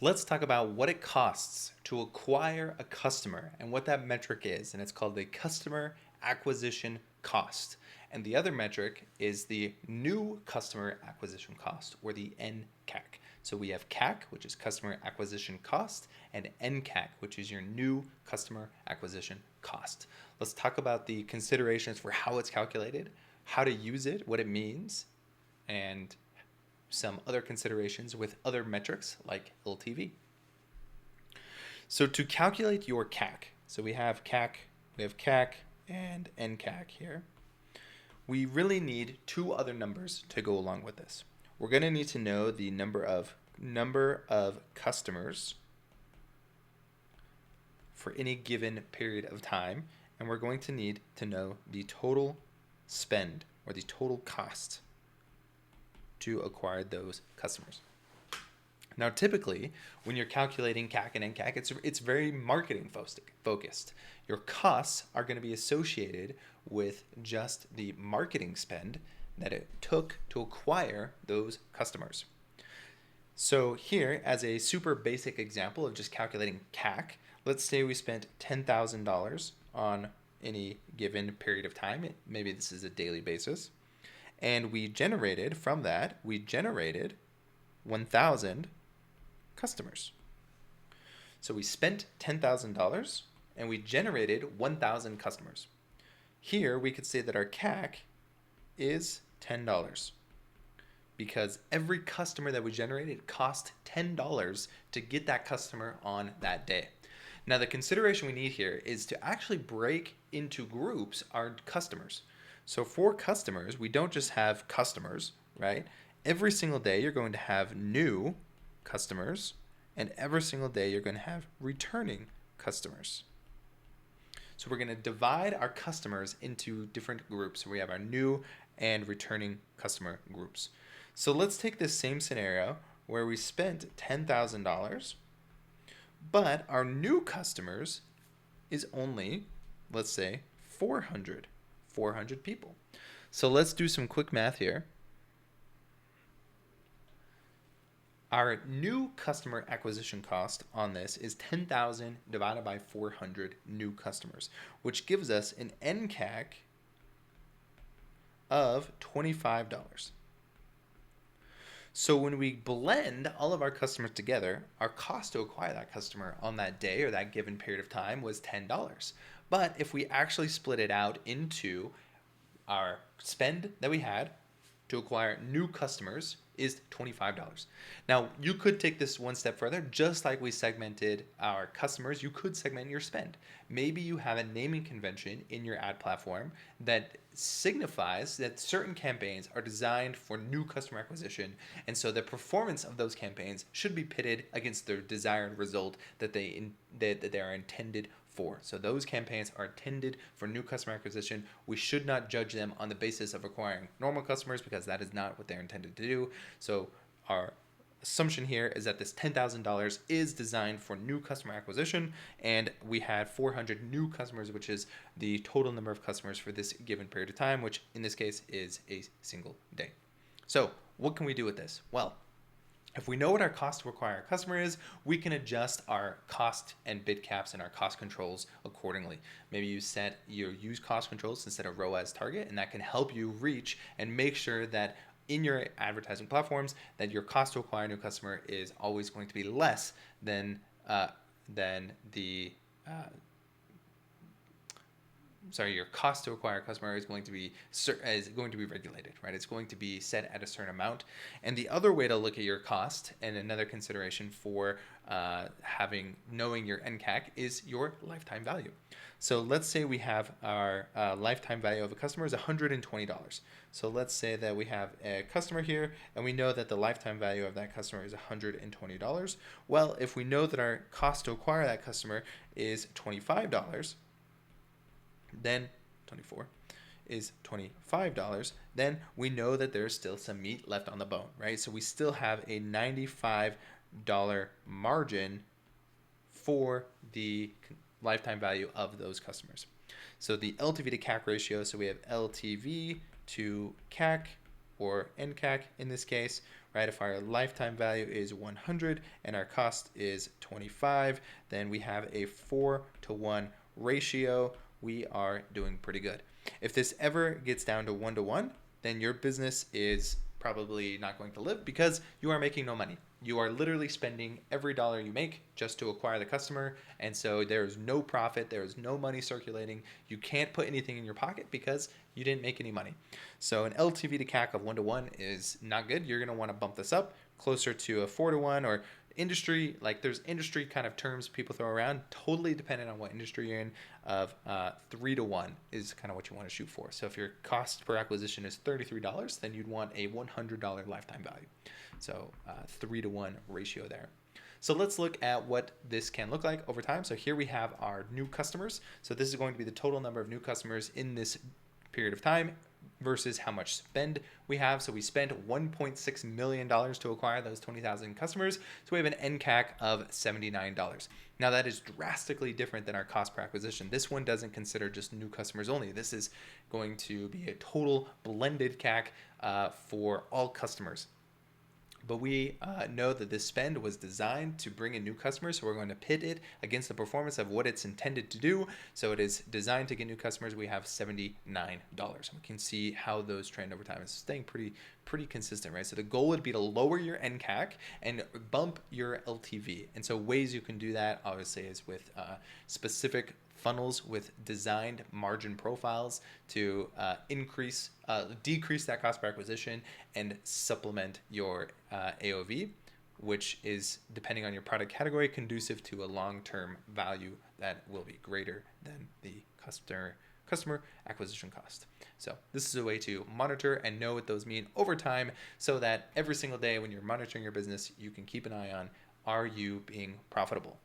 Let's talk about what it costs to acquire a customer and what that metric is. And it's called the customer acquisition cost. And the other metric is the new customer acquisition cost, or the NCAC. So we have CAC, which is customer acquisition cost, and NCAC, which is your new customer acquisition cost. Let's talk about the considerations for how it's calculated, how to use it, what it means, and some other considerations with other metrics like LTV. So to calculate your CAC, so we have CAC, and NCAC here. We really need two other numbers to go along with this. We're going to need to know the number of customers for any given period of time, and we're going to need to know the total spend, or the total cost to acquire those customers. Now, typically, when you're calculating CAC and NCAC, it's very marketing focused. Your costs are going to be associated with just the marketing spend that it took to acquire those customers. So here, as a super basic example of just calculating CAC, let's say we spent $10,000 on any given period of time. Maybe this is a daily basis. And we generated 1,000 customers. So we spent $10,000 and we generated 1,000 customers. Here we could say that our CAC is $10 because every customer that we generated cost $10 to get that customer on that day. Now, the consideration we need here is to actually break into groups our customers. So for customers, we don't just have customers, right? Every single day you're going to have new customers, and every single day you're going to have returning customers. So we're going to divide our customers into different groups. So we have our new and returning customer groups. So let's take this same scenario where we spent $10,000, but our new customers is only, let's say, 400 people. So let's do some quick math here. Our new customer acquisition cost on this is 10,000 divided by 400 new customers, which gives us an NCAC of $25. So when we blend all of our customers together, our cost to acquire that customer on that day or that given period of time was $10. But if we actually split it out into our spend that we had to acquire new customers is $25. Now, you could take this one step further. Just like we segmented our customers, you could segment your spend. Maybe you have a naming convention in your ad platform that signifies that certain campaigns are designed for new customer acquisition, and so the performance of those campaigns should be pitted against their desired result that they are intended for. So those campaigns are intended for new customer acquisition. We should not judge them on the basis of acquiring normal customers because that is not what they're intended to do. So our assumption here is that this $10,000 is designed for new customer acquisition, and we had 400 new customers, which is the total number of customers for this given period of time, which in this case is a single day. So what can we do with this? Well, if we know what our cost to acquire a customer is, we can adjust our cost and bid caps and our cost controls accordingly. Maybe you use cost controls instead of ROAS target, and that can help you reach and make sure that in your advertising platforms that your cost to acquire a new customer is always going to be less than your cost to acquire a customer is going to be regulated, right? It's going to be set at a certain amount. And the other way to look at your cost, and another consideration for knowing your NCAC, is your lifetime value. So let's say we have our lifetime value of a customer is $120. So let's say that we have a customer here, and we know that the lifetime value of that customer is $120. Well, if we know that our cost to acquire that customer is $25, then 24 is $25, then we know that there's still some meat left on the bone, right? So we still have a $95 margin for the lifetime value of those customers. So the LTV to CAC ratio, so we have LTV to CAC, or NCAC in this case, right? If our lifetime value is 100 and our cost is 25, then we have a 4-to-1 ratio. We are doing pretty good. If this ever gets down to 1-to-1, then your business is probably not going to live because you are making no money. You are literally spending every dollar you make just to acquire the customer. And so there is no profit. There is no money circulating. You can't put anything in your pocket because you didn't make any money. So an LTV to CAC of 1-to-1 is not good. You're going to want to bump this up closer to a 4-to-1 or industry, like there's industry kind of terms people throw around, totally dependent on what industry you're in, of 3-to-1 is kind of what you want to shoot for. So if your cost per acquisition is $33, then you'd want a $100 lifetime value. So 3-to-1 ratio there. So let's look at what this can look like over time. So here we have our new customers. So this is going to be the total number of new customers in this period of time versus how much spend we have. So we spent $1.6 million to acquire those 20,000 customers. So we have an NCAC of $79. Now that is drastically different than our cost per acquisition. This one doesn't consider just new customers only. This is going to be a total blended CAC for all customers. But we know that this spend was designed to bring in new customers, so we're going to pit it against the performance of what it's intended to do. So it is designed to get new customers. We have $79. We can see how those trend over time. It's staying pretty consistent, right? So the goal would be to lower your NCAC and bump your LTV. And so ways you can do that, obviously, is with specific funnels with designed margin profiles to decrease that cost per acquisition and supplement your AOV, which is, depending on your product category, conducive to a long-term value that will be greater than the customer acquisition cost. So this is a way to monitor and know what those mean over time so that every single day when you're monitoring your business, you can keep an eye on, are you being profitable?